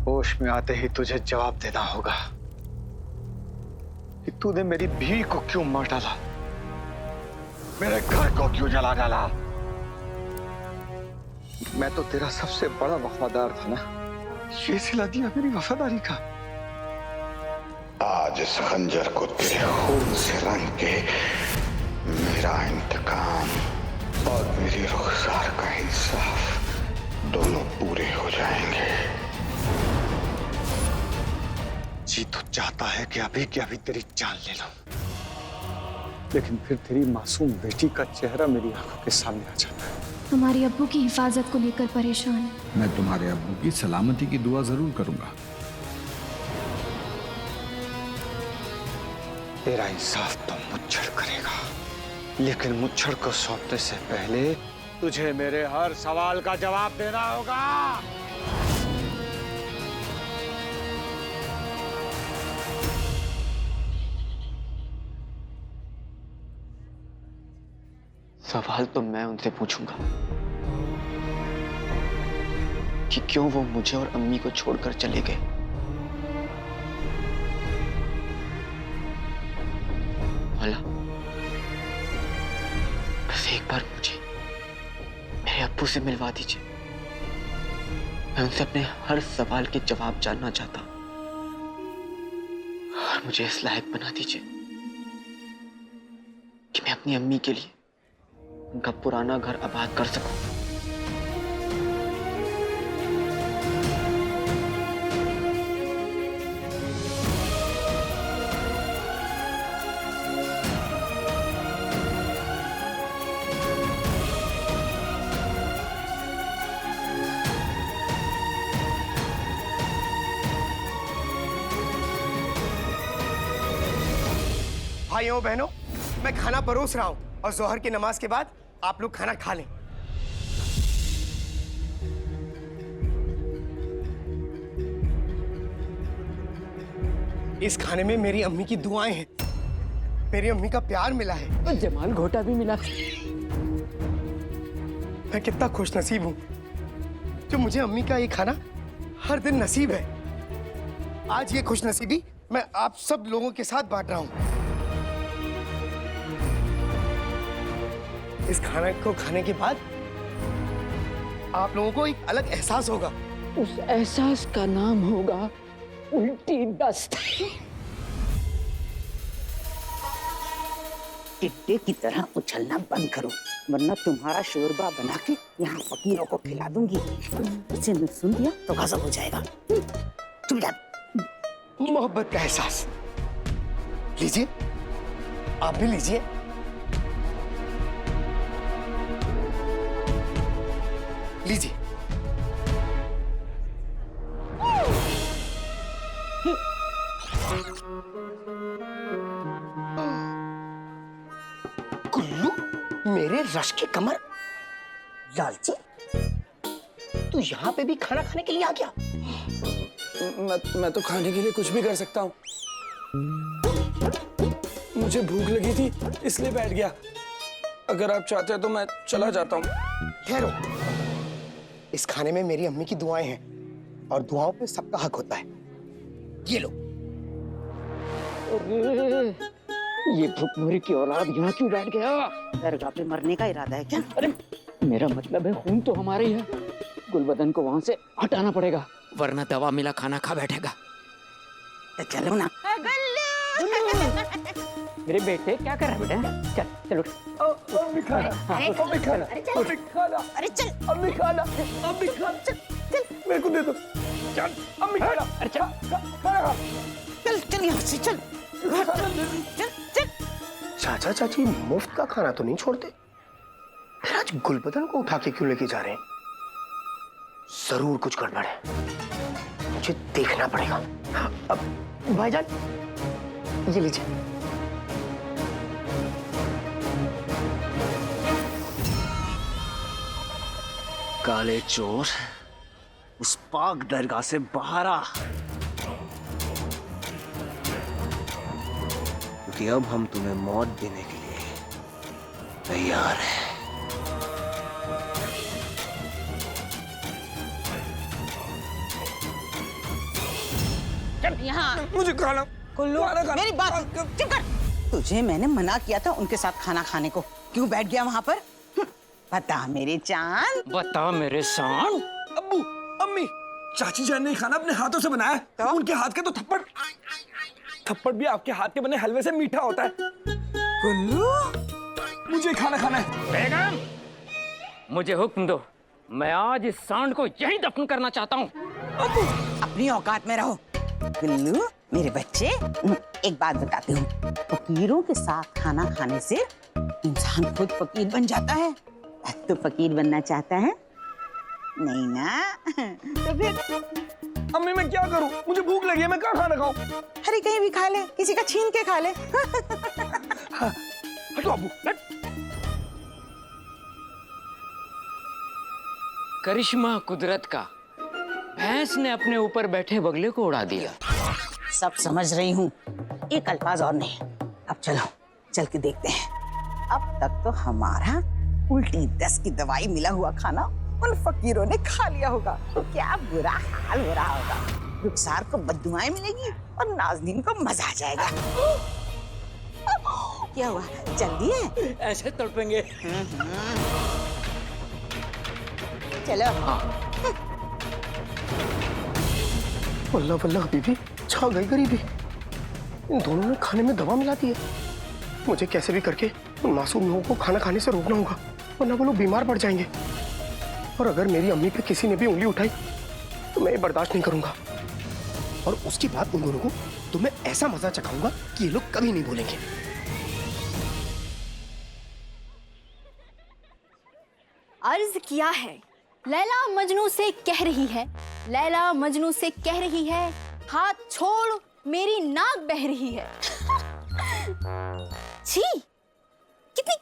होश में आते ही तुझे जवाब देना होगा कि तूने मेरी बीवी को क्यों मार डाला, मेरे घर को क्यों जला डाला। मैं तो तेरा सबसे बड़ा वफादार था ना, ये सिला दिया मेरी वफादारी का। आज इस खंजर को तेरे खून से रंग के मेरा इंतकाम और मेरी रुखसार का इंसाफ दोनों पूरे हो जाएंगे। जी तो चाहता है कि अभी की अभी तेरी जान ले लूं, लेकिन फिर तेरी मासूम बेटी का चेहरा मेरी आंखों के सामने आ जाता है। हमारे अब्बू की हिफाजत को लेकर परेशान है। मैं तुम्हारे अब्बू की सलामती की दुआ जरूर करूंगा। तेरा इंसाफ तो मुच्छड़ करेगा, लेकिन मुच्छड़ को सौंपने से पहले तुझे मेरे हर सवाल का जवाब देना होगा। सवाल तो मैं उनसे पूछूंगा कि क्यों वो मुझे और अम्मी को छोड़कर चले गए। भला बस एक बार मुझे मेरे अब्बू से मिलवा दीजिए। मैं उनसे अपने हर सवाल के जवाब जानना चाहता हूं और मुझे इस लायक बना दीजिए कि मैं अपनी अम्मी के लिए उनका पुराना घर आबाद कर सकूं। भाइयों बहनों, मैं खाना परोस रहा हूं और जोहर की नमाज के बाद आप लोग खाना खा लें। इस खाने में मेरी अम्मी की दुआएं हैं, मेरी अम्मी का प्यार मिला है और जमाल घोटा भी मिला। मैं कितना खुशनसीब हूं जो मुझे अम्मी का ये खाना हर दिन नसीब है। आज ये खुशनसीबी मैं आप सब लोगों के साथ बांट रहा हूं। इस खाने को खाने के बाद आप लोगों को एक अलग एहसास होगा। उस एहसास का नाम होगा उल्टी दस्त। टिड्डे की तरह उछलना बंद करो, वरना तुम्हारा शोरबा बना के यहाँ फकीरों को खिला दूंगी। इसे न सुन दिया तो गजब हो जाएगा। चुप जा। मोहब्बत का एहसास लीजिए, आप भी लीजिए। लीजिए। कुल्लू, मेरे रश की कमर। लालची, तू यहाँ पे भी खाना खाने के लिए आ गया? मैं तो खाने के लिए कुछ भी कर सकता हूँ। मुझे भूख लगी थी इसलिए बैठ गया। अगर आप चाहते हैं तो मैं चला जाता हूँ। ठहरो, इस खाने में मेरी अम्मी की दुआएं हैं और दुआओं पे सबका हक होता है। ये लो। ये भुखमरी की औलाद यहाँ क्यों बैठ गया? दरगाह पे मरने का इरादा है क्या? अरे मेरा मतलब है खून तो हमारा ही है। गुलबदन को वहां से हटाना पड़ेगा, वरना दवा मिला खाना खा बैठेगा। तो चलो ना। मेरे बेटे क्या कर रहा है बेटा? चल चलो। अरे चल। अम्मी खाना चल, मेरे को दे दो। चल अम्मी खाना। अरे चल खाना। चल यहाँ से चल। चल। चाचा चाची मुफ्त का खाना तो नहीं छोड़ते, फिर आज गुलबदन को उठा के क्यों लेके जा रहे हैं? जरूर कुछ गड़बड़ है, मुझे देखना पड़ेगा। अब भाईजान, ये लीजिए। काले चोर, उस पाक दरगाह से बाहर आ, क्योंकि अब हम तुम्हें मौत देने के लिए तैयार हैं। कर यहाँ मुझे खाना कुल्लू, मेरी बात चुप कर। तुझे मैंने मना किया था उनके साथ खाना खाने को, क्यों बैठ गया वहाँ पर? बता मेरे चांद, बता मेरे सांड। अब्बू, अम्मी, चाची जान ने खाना अपने हाथों से बनाया है। तो उनके हाथ के तो थप्पड़ भी आपके हाथ के बने हलवे से मीठा होता है। कुल्लू, मुझे खाना खाना है। बेगम, मुझे हुक्म दो, मैं आज इस सांड को यहीं दफन करना चाहता हूँ। अपनी औकात में रहो। गुल्लू, मेरे बच्चे, एक बात बताती हूँ, फकीरों के साथ खाना खाने से इंसान खुद फकीर बन जाता है। तो फकीर बनना चाहता है? नहीं ना? तो फिर अम्मी मैं क्या करूं? मुझे भूख लगी है, मैं कहाँ खाना खाऊं? अरे कहीं भी खा ले, किसी का छीन के खा ले। हाँ, हटो अब्बू, हट। करिश्मा कुदरत का, भैंस ने अपने ऊपर बैठे बगले को उड़ा दिया। सब समझ रही हूँ, एक अल्फाज और नहीं। अब चलो, चल के देखते हैं। अब तक तो हमारा उल्टी 10 की दवाई मिला हुआ खाना उन फकीरों ने खा लिया होगा। क्या बुरा हाल हो रहा होगा। रुखसार को बद्दुआएं मिलेगी और नाज़नीन को मजा आ जाएगा। क्या हुआ? जल्दी है? ऐसे तड़पेंगे। चलो। वल्ला वल्ला बीबी, छा गई गरीबी। इन दोनों ने खाने में दवा मिला दी है। मुझे कैसे भी करके उन मासूम लोगों को खाना खाने से रोकना होगा, वरना वो लोग बीमार पड़ जाएंगे। और अगर मेरी अम्मी पे किसी ने भी उंगली उठाई तो मैं ये बर्दाश्त नहीं करूंगा। और उसके बाद उन दोनों को तो मैं ऐसा मजा चखाऊंगा कि ये लोग कभी नहीं भूलेंगे। अर्ज किया है, लैला मजनू से कह रही है, लैला मजनू से कह रही है, हाथ छोड़ मेरी नाक बह रही है। छी, कितनी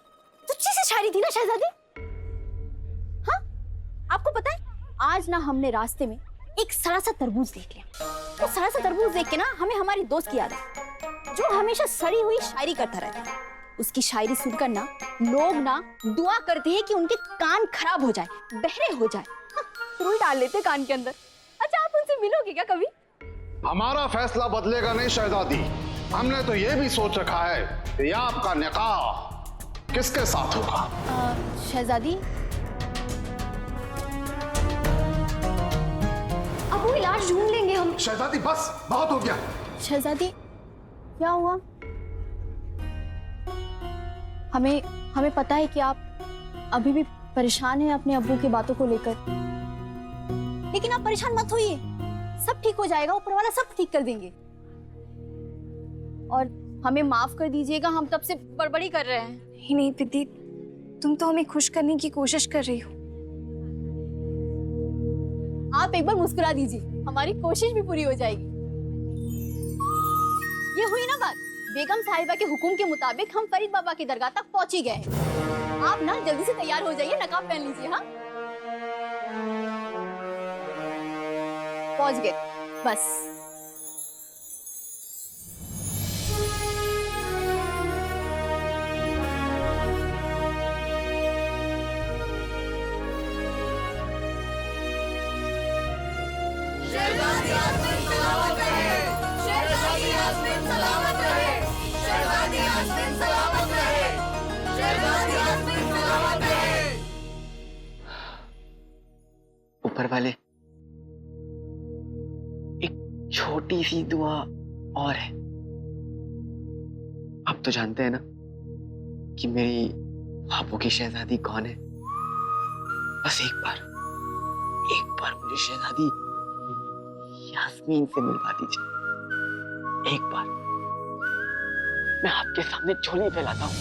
तुच्छी सी शायरी थी ना शहजादी। हाँ, आपको पता है आज ना हमने रास्ते में एक सड़ा सा तरबूज देख लिया। वो सड़ा सा तरबूज देख के ना हमें हमारी दोस्त की याद आई, जो हमेशा सड़ी हुई शायरी करता रहता है। उसकी शायरी सुनकर ना लोग ना दुआ करते हैं कि उनके कान खराब हो जाए, बहरे हो जाए। रुई डाल लेते कान के अंदर। अच्छा, आप उनसे मिलोगे क्या कभी? हमारा फैसला बदलेगा नहीं शहजादी। हमने तो ये भी सोच रखा है कि आपका निकाह किसके साथ होगा। शहजादी, अब वो इलाज ढूंढ लेंगे हम। शहजादी बस, बहुत हो गया। शहजादी, क्या हुआ? हमें पता है कि आप अभी भी परेशान हैं अपने अब्बू की बातों को लेकर, लेकिन आप परेशान मत होइए, सब ठीक हो जाएगा। ऊपर वाला सब ठीक कर देंगे। और हमें माफ कर दीजिएगा, हम तब से बड़बड़ी कर रहे हैं। नहीं दीदी, तुम तो हमें खुश करने की कोशिश कर रही हो। आप एक बार मुस्कुरा दीजिए, हमारी कोशिश भी पूरी हो जाएगी। ये हुई ना बात। बेगम साहिबा के हुक्म के मुताबिक हम फरीद बाबा की दरगाह तक पहुंच ही गए हैं। आप ना जल्दी से तैयार हो जाइए, नकाब पहन लीजिए। हाँ, पहुंच गए बस। ऊपर वाले, एक छोटी सी दुआ और है। आप तो जानते हैं ना कि मेरी ख्वाबों की शहजादी कौन है। बस एक बार मुझे शहजादी यास्मीन से मिलवा दीजिए। एक बार मैं आपके सामने झोली फैलाता हूँ।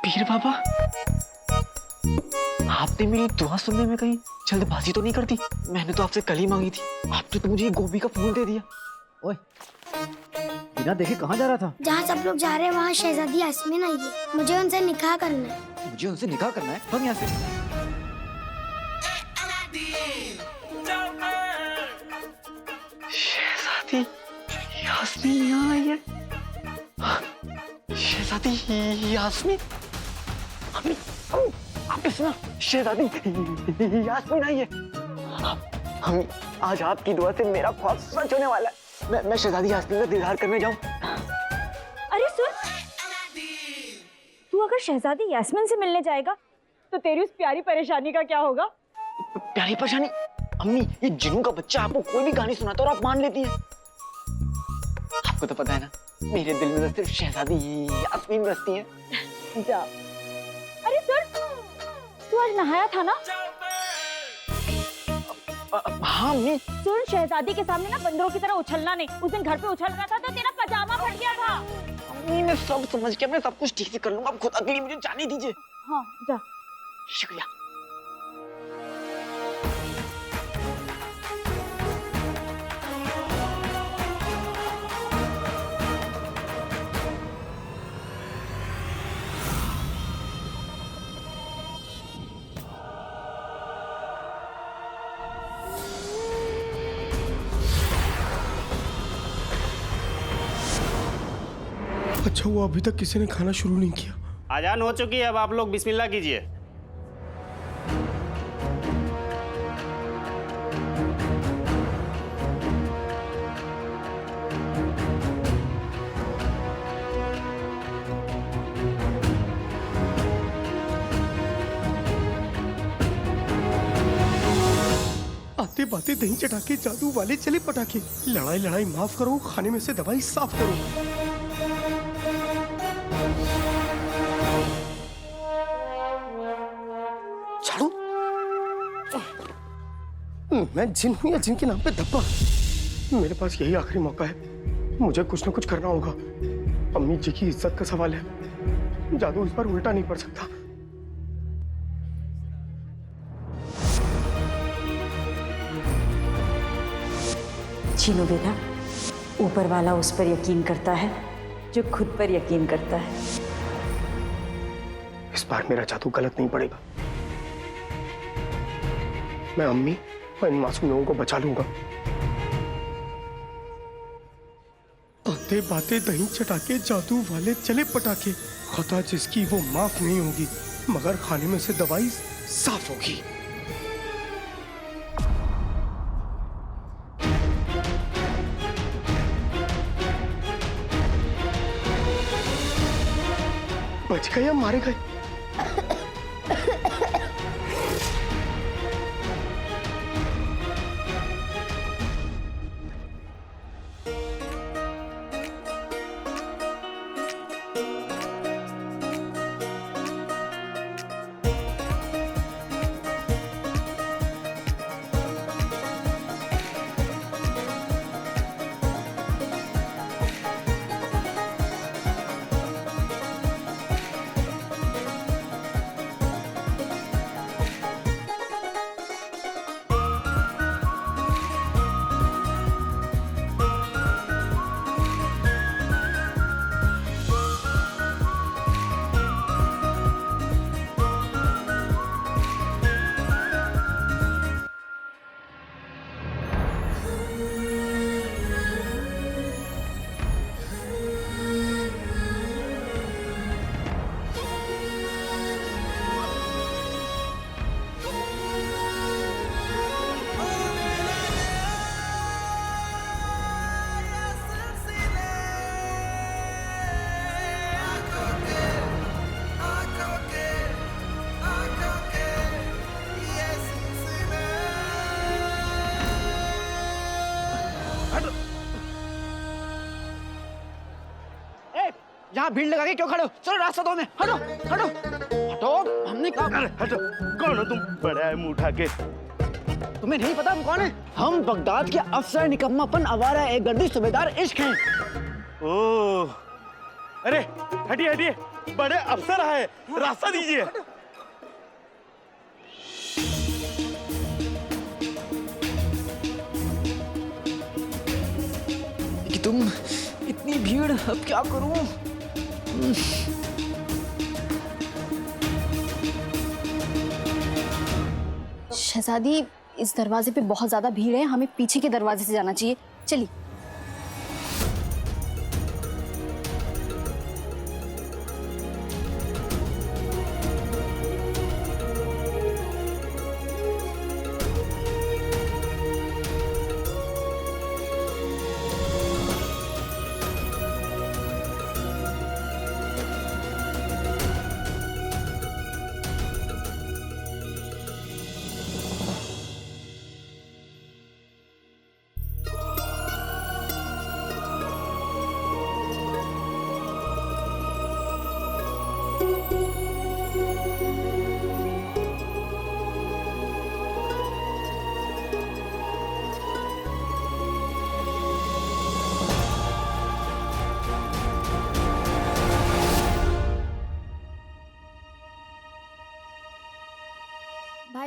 पीर बाबा, आपने मेरी दुआ सुनने में कहीं जल्दबाजी तो नहीं कर दी? मैंने तो आपसे कल ही मांगी थी, आपने तो मुझे ये गोभी का फूल दे दिया। ओए, बिना देखे कहाँ जा रहा था? जहाँ सब लोग जा रहे हैं वहाँ शहजादी यास्मीन आई है, मुझे उनसे निकाह करना है। मुझे उनसे निकाह करना है? हम यहाँ से। शहजादी यास्मीन यहाँ आई है। शहजादी शहजादी यास्मीन, आपने सुना? शहजादी यास्मीन आई है। हम आज आपकी दुआ से मेरा ख्वाब सच होने वाला है। मैं शहजादी यास्मीन का दीदार करने जाऊं। अरे सुन, तू अगर शहजादी यास्मीन से मिलने जाएगा तो तेरी उस प्यारी परेशानी का क्या होगा? प्यारी परेशानी? अम्मी, ये जिन्नू का बच्चा आपको कोई भी कहानी सुनाता और आप मान लेती हैं। आपको तो पता है ना, मेरे दिल में तो सिर्फ शहजादी यास्मीन बसती है। जा। अरे सुन, तू आज नहाया था ना? हाँ अम्मी। सुन, शहजादी के सामने ना बंदरों की तरह उछलना नहीं। उस दिन घर पे उछल रहा था तो तेरा पजामा फट गया था। अम्मी, मैं सब समझ गया, मैं सब कुछ ठीक से कर लूंगा। आप खुद अकेली मुझे जाने दीजिए। हाँ जा। शुक्रिया। अच्छा हुआ अभी तक किसी ने खाना शुरू नहीं किया। अजान हो चुकी है, अब आप लोग बिस्मिल्लाह कीजिए। आते बातें दही चटाके जादू वाले चले पटाखे। लड़ाई लड़ाई माफ करो, खाने में से दवाई साफ करो। झाड़ू? मैं जिन हूं या जिनके नाम पे धब्बा? मेरे पास यही आखिरी मौका है, मुझे कुछ ना कुछ करना होगा। अम्मी जी की इज्जत का सवाल है, जादू इस पर उल्टा नहीं पड़ सकता। चीनू बेटा, ऊपर वाला उस पर यकीन करता है जो खुद पर यकीन करता है। इस बार मेरा जादू गलत नहीं पड़ेगा। मैं अम्मी और इन मासूम लोगों को बचा लूंगा। आते बातें दही चटाके जादू वाले चले पटाखे। खता जिसकी वो माफ नहीं होगी, मगर खाने में से दवाई साफ होगी। बच गए या मारे गए? यहाँ भीड़ लगा के क्यों खड़े हो? चलो रास्ता दो, में हटो हटो हटो। हमने कहा हटो। कौन हो तुम? बड़ा है मुंह उठा के। तुम्हें नहीं पता हम कौन है? हम बगदाद के अफसर निकम्मापन आवारा एक गर्दी सूबेदार इश्क हैं। ओह, अरे हटिए हटिए, बड़े अफसर आए, रास्ता दीजिए। कि तुम इतनी भीड़, अब क्या करूं? शहजादी, इस दरवाजे पे बहुत ज्यादा भीड़ है, हमें पीछे के दरवाजे से जाना चाहिए। चलिए।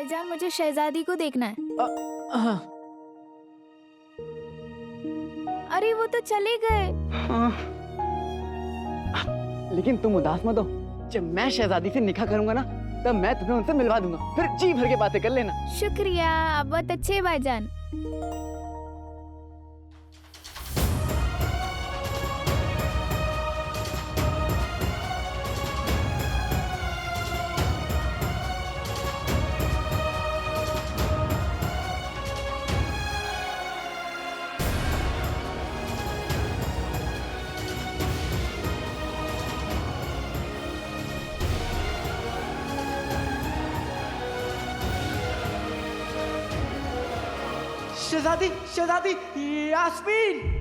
भाईजान मुझे शहजादी को देखना है। हाँ। अरे वो तो चले गए। लेकिन तुम उदास मत हो, जब मैं शहजादी से निकाह करूंगा ना तब मैं तुम्हें उनसे मिलवा दूंगा, फिर जी भर के बातें कर लेना। शुक्रिया, आप बहुत अच्छे भाईजान। शहजादी, शहजादी, यास्मीन।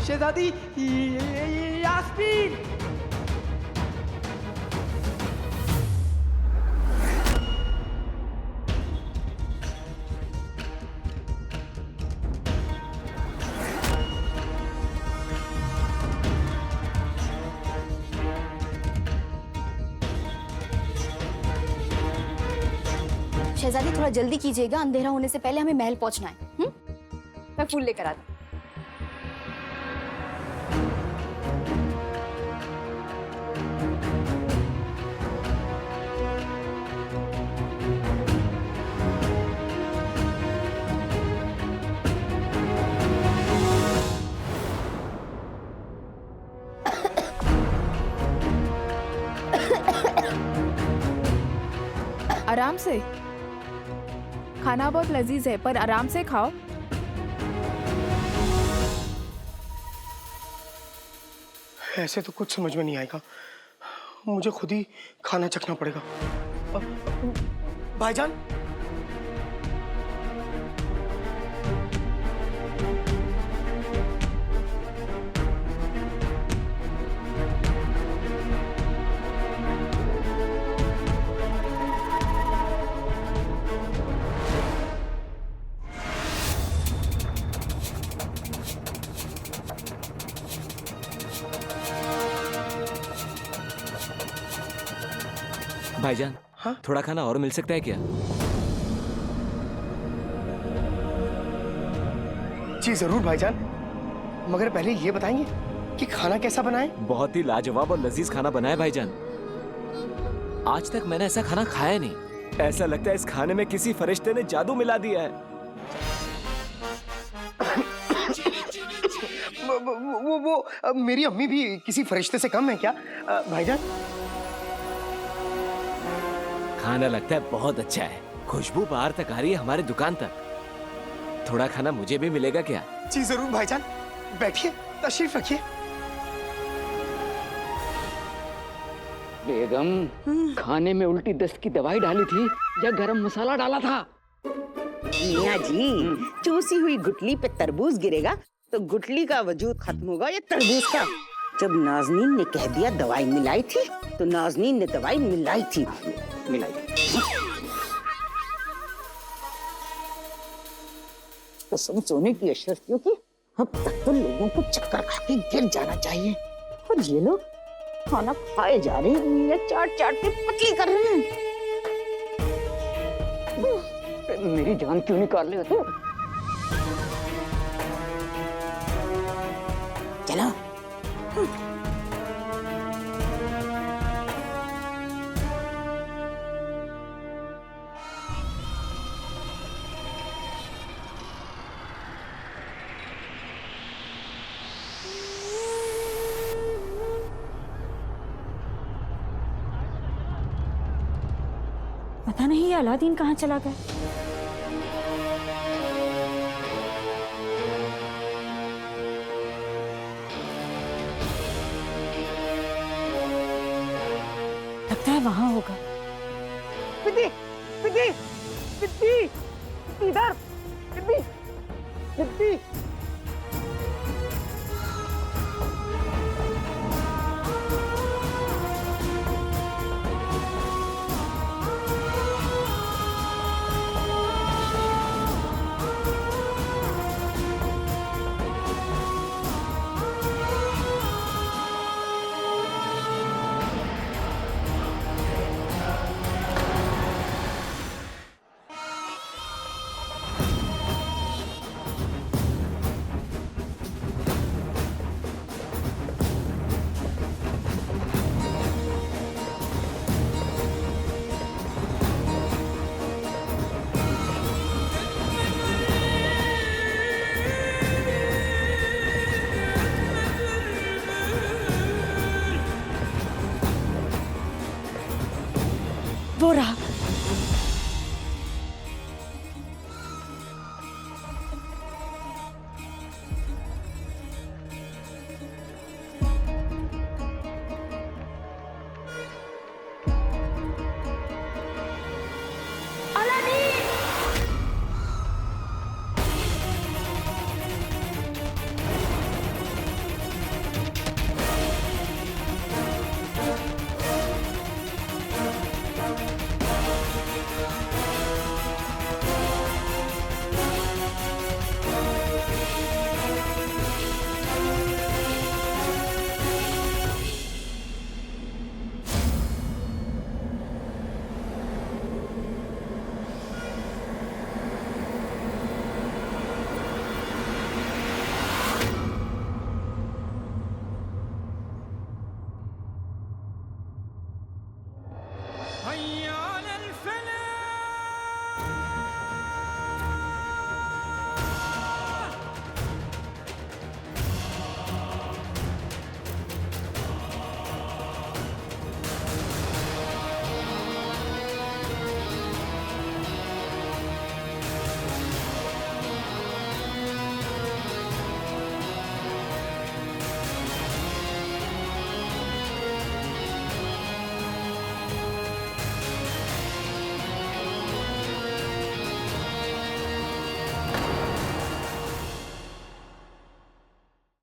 शहजादी, यास्मीन। शहजादी थोड़ा जल्दी कीजिएगा, अंधेरा होने से पहले हमें महल पहुंचना है। मैं फूल लेकर आती हूँ। आराम से खाना बहुत लजीज है, पर आराम से खाओ। ऐसे तो कुछ समझ में नहीं आएगा, मुझे खुद ही खाना चखना पड़ेगा। भाईजान, भाईजान, हाँ? थोड़ा खाना और मिल सकता है क्या? जी जरूर भाईजान, मगर पहले ये बताएंगे कि खाना कैसा बना है? बहुत ही लाजवाब और लजीज खाना बना है भाईजान। आज तक मैंने ऐसा खाना खाया नहीं। ऐसा लगता है इस खाने में किसी फरिश्ते ने जादू मिला दिया है। वो मेरी अम्मी भी किसी फरिश्ते से कम है क्या भाईजान? खाना लगता है बहुत अच्छा है, खुशबू बाहर तक आ रही है हमारे दुकान तक। थोड़ा खाना मुझे भी मिलेगा क्या? जी जरूर भाईजान, बैठिए, तशरीफ रखिए। बेगम, खाने में उल्टी दस्त की दवाई डाली थी या गरम मसाला डाला था? मियाँ जी, चूसी हुई गुठली पे तरबूज गिरेगा तो गुठली का वजूद खत्म होगा या तरबूज का? जब नाजनीन ने कह दिया दवाई मिलाई थी, तो नाजनीन ने दवाई मिलाई थी। कसम सोने की अशरफियों की, अब तक तो लोगों को चक्कर खा के गिर जाना चाहिए, और ये लोग खाना खाए जा रहे हैं या चाट चाट के पतली कर रहे हैं। मेरी जान क्यों निकाल रहे हो तू? चलो। पता नहीं ये अलादीन कहाँ चला गया। लगता है वहां होगा। पिद्दी, पिद्दी, पिद्दी, इधर, पिद्दी, दीप्ति वो रहा